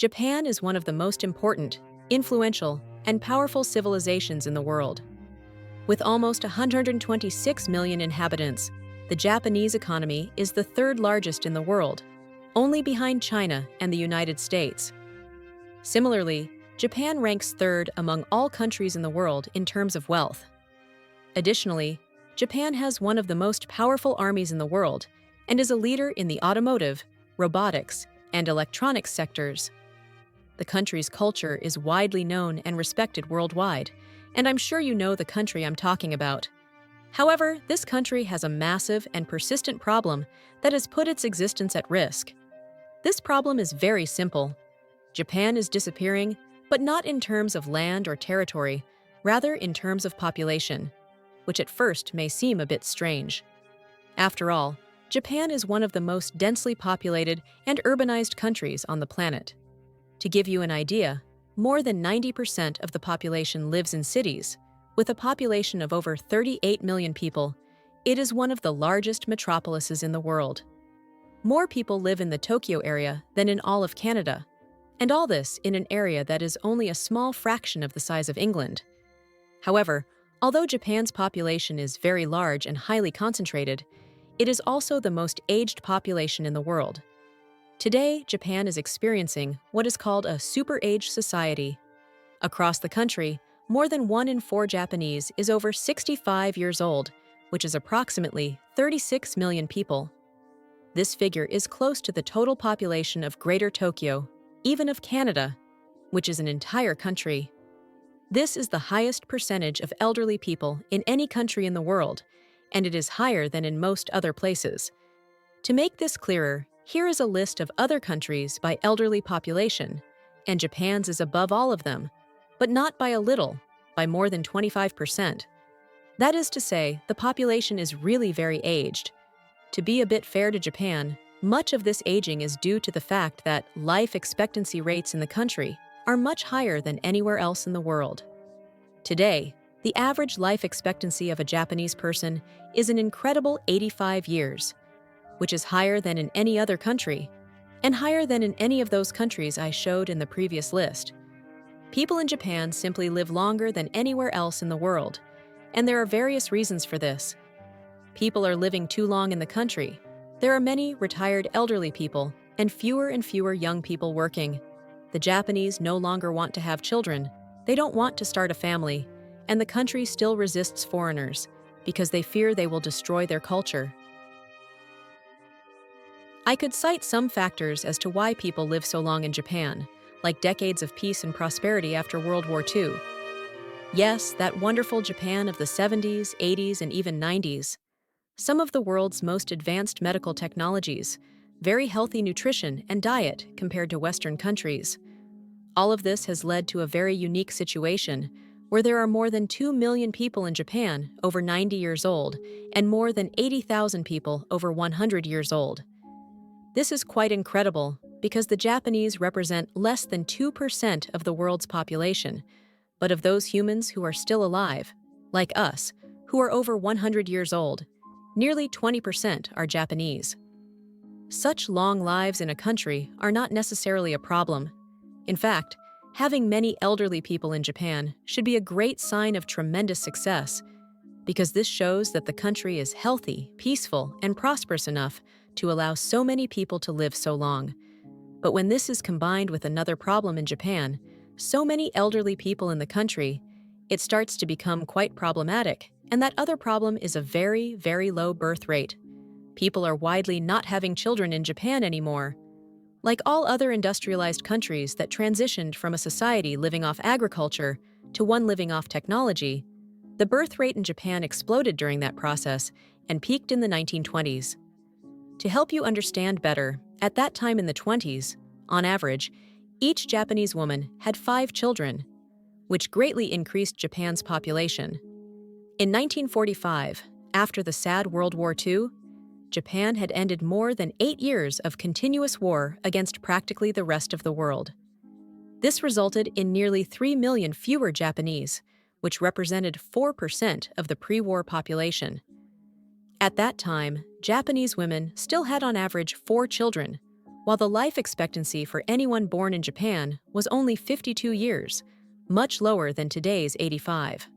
Japan is one of the most important, influential, and powerful civilizations in the world. With almost 126 million inhabitants, the Japanese economy is the third largest in the world, only behind China and the United States. Similarly, Japan ranks third among all countries in the world in terms of wealth. Additionally, Japan has one of the most powerful armies in the world and is a leader in the automotive, robotics, and electronics sectors. The country's culture is widely known and respected worldwide, and I'm sure you know the country I'm talking about. However, this country has a massive and persistent problem that has put its existence at risk. This problem is very simple. Japan is disappearing, but not in terms of land or territory, rather in terms of population, which at first may seem a bit strange. After all, Japan is one of the most densely populated and urbanized countries on the planet. To give you an idea, more than 90% of the population lives in cities. With a population of over 38 million people, it is one of the largest metropolises in the world. More people live in the Tokyo area than in all of Canada, and all this in an area that is only a small fraction of the size of England. However, although Japan's population is very large and highly concentrated, it is also the most aged population in the world. Today, Japan is experiencing what is called a super-aged society. Across the country, more than 1 in 4 Japanese is over 65 years old, which is approximately 36 million people. This figure is close to the total population of Greater Tokyo, even of Canada, which is an entire country. This is the highest percentage of elderly people in any country in the world, and it is higher than in most other places. To make this clearer, here is a list of other countries by elderly population, and Japan's is above all of them, but not by a little, by more than 25%. That is to say, the population is really very aged. To be a bit fair to Japan, much of this aging is due to the fact that life expectancy rates in the country are much higher than anywhere else in the world. Today, the average life expectancy of a Japanese person is an incredible 85 years, which is higher than in any other country, and higher than in any of those countries I showed in the previous list. People in Japan simply live longer than anywhere else in the world, and there are various reasons for this. People are living too long in the country. There are many retired elderly people, and fewer young people working. The Japanese no longer want to have children. They don't want to start a family, and the country still resists foreigners because they fear they will destroy their culture. I could cite some factors as to why people live so long in Japan, like decades of peace and prosperity after World War II. Yes, that wonderful Japan of the 70s, 80s, and even 90s. Some of the world's most advanced medical technologies, very healthy nutrition and diet compared to Western countries. All of this has led to a very unique situation where there are more than 2 million people in Japan over 90 years old and more than 80,000 people over 100 years old. This is quite incredible because the Japanese represent less than 2% of the world's population, but of those humans who are still alive, like us, who are over 100 years old, nearly 20% are Japanese. Such long lives in a country are not necessarily a problem. In fact, having many elderly people in Japan should be a great sign of tremendous success, because this shows that the country is healthy, peaceful, and prosperous enough to allow so many people to live so long. But when this is combined with another problem in Japan, so many elderly people in the country, it starts to become quite problematic, and that other problem is a very, very low birth rate. People are widely not having children in Japan anymore. Like all other industrialized countries that transitioned from a society living off agriculture to one living off technology, the birth rate in Japan exploded during that process and peaked in the 1920s. To help you understand better, at that time in the 20s, on average, each Japanese woman had 5 children, which greatly increased Japan's population. In 1945, after the sad World War II, Japan had ended more than 8 years of continuous war against practically the rest of the world. This resulted in nearly 3 million fewer Japanese, which represented 4% of the pre-war population. At that time, Japanese women still had on average 4 children, while the life expectancy for anyone born in Japan was only 52 years, much lower than today's 85.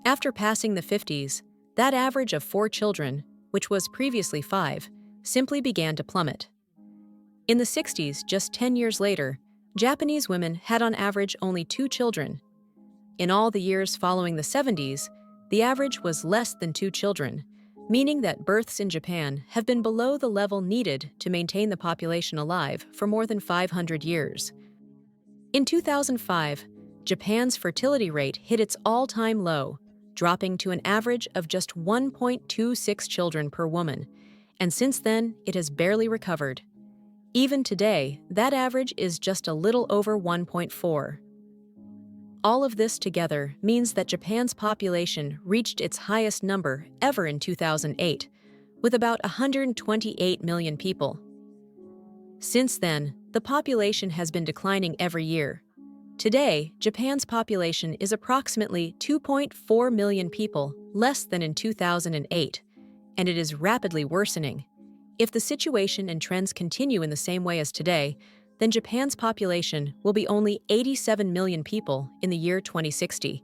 After passing the 50s, that average of 4 children, which was previously 5, simply began to plummet. In the 60s, just 10 years later, Japanese women had on average only 2 children. In all the years following the 70s, the average was less than 2 children, meaning that births in Japan have been below the level needed to maintain the population alive for more than 500 years. In 2005, Japan's fertility rate hit its all-time low, dropping to an average of just 1.26 children per woman, and since then it has barely recovered. Even today, that average is just a little over 1.4. All of this together means that Japan's population reached its highest number ever in 2008, with about 128 million people. Since then, the population has been declining every year. Today, Japan's population is approximately 2.4 million people, less than in 2008, and it is rapidly worsening. If the situation and trends continue in the same way as today, then Japan's population will be only 87 million people in the year 2060.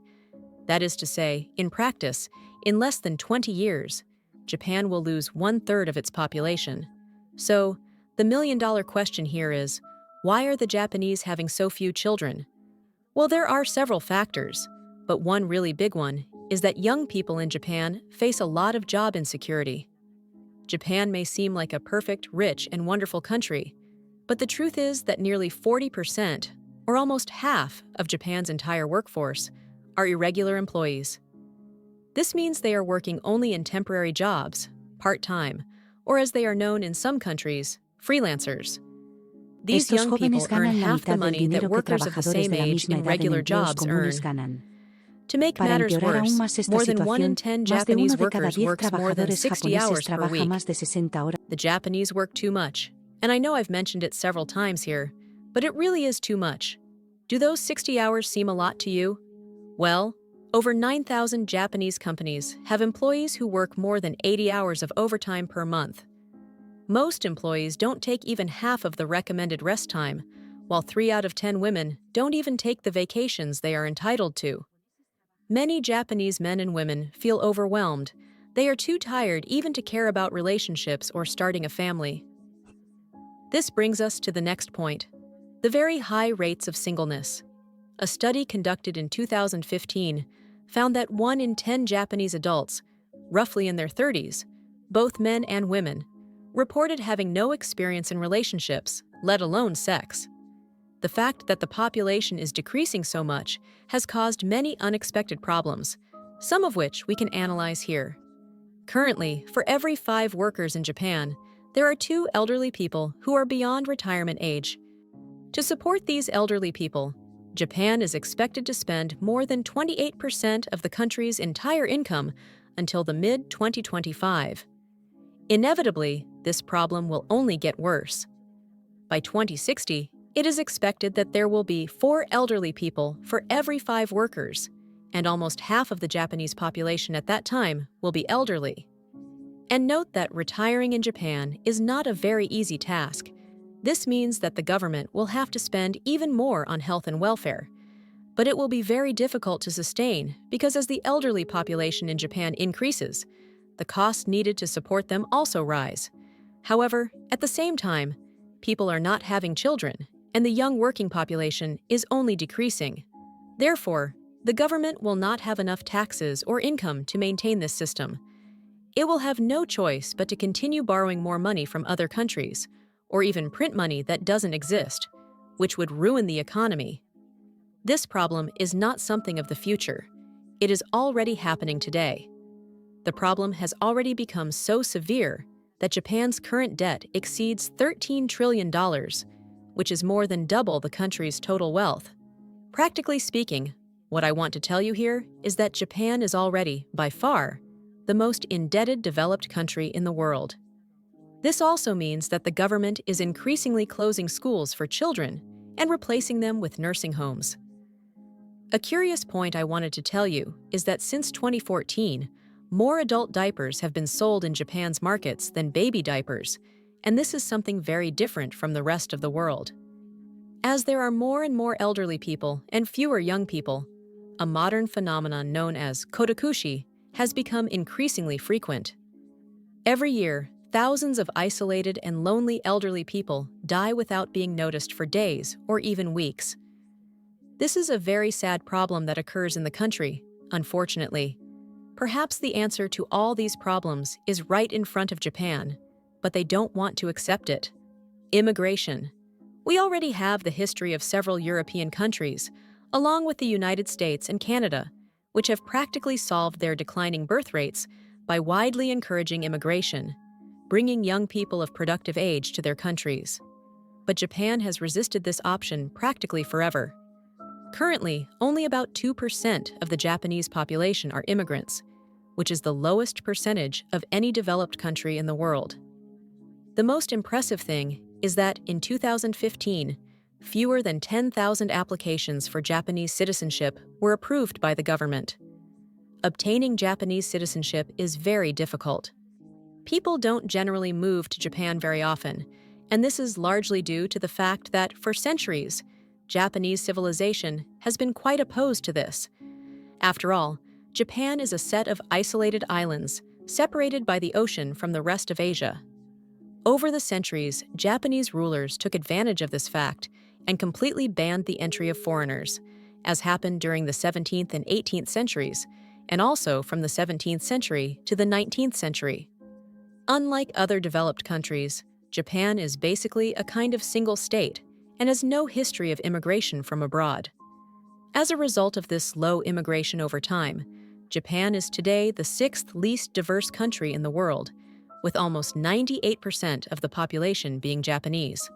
That is to say, in practice, in less than 20 years, Japan will lose 1/3 of its population. So, the million-dollar question here is, why are the Japanese having so few children? Well, there are several factors, but one really big one is that young people in Japan face a lot of job insecurity. Japan may seem like a perfect, rich, and wonderful country, but the truth is that nearly 40%, or almost half, of Japan's entire workforce are irregular employees. This means they are working only in temporary jobs, part-time, or as they are known in some countries, freelancers. These young people earn half the money that workers of the same age in regular jobs earn. To make matters worse, more than 1 in 10 Japanese workers works more than 60 hours per week. The Japanese work too much, and I know I've mentioned it several times here, but it really is too much. Do those 60 hours seem a lot to you? Well, over 9,000 Japanese companies have employees who work more than 80 hours of overtime per month. Most employees don't take even half of the recommended rest time, while 3 out of 10 women don't even take the vacations they are entitled to. Many Japanese men and women feel overwhelmed. They are too tired even to care about relationships or starting a family. This brings us to the next point, the very high rates of singleness. A study conducted in 2015 found that 1 in 10 Japanese adults, roughly in their 30s, both men and women, reported having no experience in relationships, let alone sex. The fact that the population is decreasing so much has caused many unexpected problems, some of which we can analyze here. Currently, for every 5 workers in Japan, there are 2 elderly people who are beyond retirement age. To support these elderly people, Japan is expected to spend more than 28% of the country's entire income until the mid-2025. Inevitably, this problem will only get worse. By 2060, it is expected that there will be 4 elderly people for every 5 workers, and almost half of the Japanese population at that time will be elderly. And note that retiring in Japan is not a very easy task. This means that the government will have to spend even more on health and welfare. But it will be very difficult to sustain because as the elderly population in Japan increases, the costs needed to support them also rise. However, at the same time, people are not having children, and the young working population is only decreasing. Therefore, the government will not have enough taxes or income to maintain this system. It will have no choice but to continue borrowing more money from other countries, or even print money that doesn't exist, which would ruin the economy. This problem is not something of the future. It is already happening today. The problem has already become so severe that Japan's current debt exceeds $13 trillion, which is more than double the country's total wealth. Practically speaking, what I want to tell you here is that Japan is already, by far, the most indebted developed country in the world. This also means that the government is increasingly closing schools for children and replacing them with nursing homes. A curious point I wanted to tell you is that since 2014, more adult diapers have been sold in Japan's markets than baby diapers, and this is something very different from the rest of the world. As there are more and more elderly people and fewer young people, a modern phenomenon known as kodakushi has become increasingly frequent. Every year, thousands of isolated and lonely elderly people die without being noticed for days or even weeks. This is a very sad problem that occurs in the country, unfortunately. Perhaps the answer to all these problems is right in front of Japan, but they don't want to accept it. Immigration. We already have the history of several European countries, along with the United States and Canada, which have practically solved their declining birth rates by widely encouraging immigration, bringing young people of productive age to their countries. But Japan has resisted this option practically forever. Currently, only about 2% of the Japanese population are immigrants, which is the lowest percentage of any developed country in the world. The most impressive thing is that in 2015, fewer than 10,000 applications for Japanese citizenship were approved by the government. Obtaining Japanese citizenship is very difficult. People don't generally move to Japan very often, and this is largely due to the fact that, for centuries, Japanese civilization has been quite opposed to this. After all, Japan is a set of isolated islands, separated by the ocean from the rest of Asia. Over the centuries, Japanese rulers took advantage of this fact and completely banned the entry of foreigners, as happened during the 17th and 18th centuries, and also from the 17th century to the 19th century. Unlike other developed countries, Japan is basically a kind of single state and has no history of immigration from abroad. As a result of this low immigration over time, Japan is today the sixth least diverse country in the world, with almost 98% of the population being Japanese.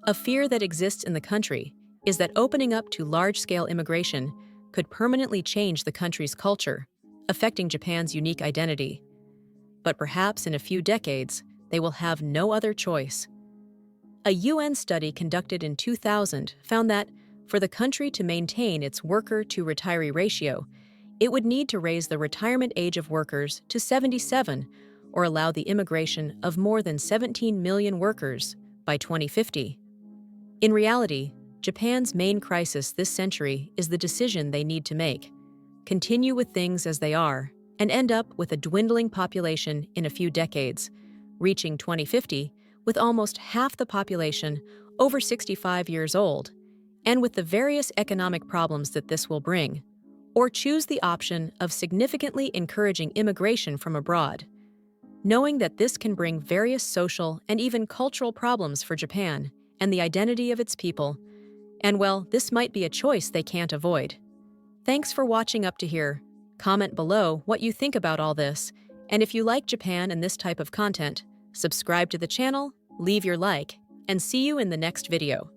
A fear that exists in the country is that opening up to large-scale immigration could permanently change the country's culture, affecting Japan's unique identity. But perhaps in a few decades, they will have no other choice. A UN study conducted in 2000 found that, for the country to maintain its worker-to-retiree ratio, it would need to raise the retirement age of workers to 77 or allow the immigration of more than 17 million workers by 2050. In reality, Japan's main crisis this century is the decision they need to make: continue with things as they are and end up with a dwindling population in a few decades, reaching 2050 with almost half the population over 65 years old, and with the various economic problems that this will bring, or choose the option of significantly encouraging immigration from abroad, knowing that this can bring various social and even cultural problems for Japan and the identity of its people. And well, this might be a choice they can't avoid. Thanks for watching up to here. Comment below what you think about all this, and if you like Japan and this type of content, subscribe to the channel, leave your like, and see you in the next video.